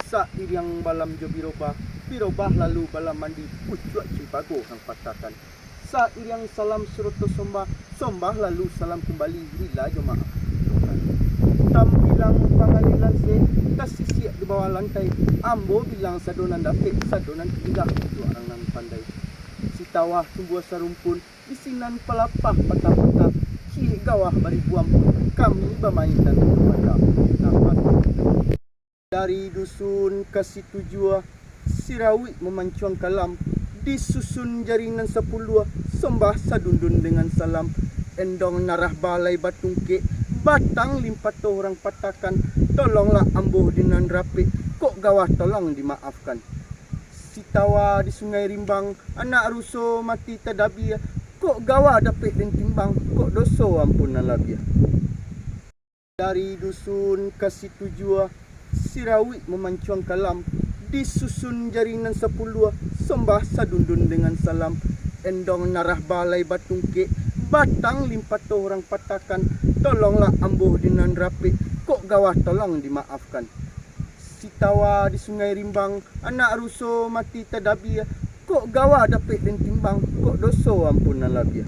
Sa'iryang balam jo birobah lalu balam mandi pucuk cipago hang patakan. Sa'iryang salam suruto sombah lalu salam kembali bila jo maaf. Tam bilang pangalilan se kasih siap di bawah lantai. Ambo bilang sadonan dapet sadonan tinggal itu orang nan pandai. Si tawah tumbuh sarumpun isinan pelapah patah-patah. Si gawah bari buam kami bermain dan bermata. Dari dusun ke situ jua Sirawi memancuang kalam. Disusun jaringan 10 sembah sadundun dengan salam. Endong narah balai batungke batang limpat orang patakan. Tolonglah ambuh dinan rapi kok gawah tolong dimaafkan. Si tawa di sungai rimbang anak ruso mati tadabia. Kok gawah dapet dan timbang kok doso ampunan labia. Dari dusun ke situ jua Sirawi memancuang kalam. Disusun jaringan 10 sembah sadundun dengan salam. Endong narah balai batungke batang limpat orang patakan. Tolonglah ambuh dinan rapi kok gawah tolong dimaafkan. Si tawa di sungai rimbang anak ruso mati tadabia. Kok gawah dapet dan timbang kok doso ampunan labia.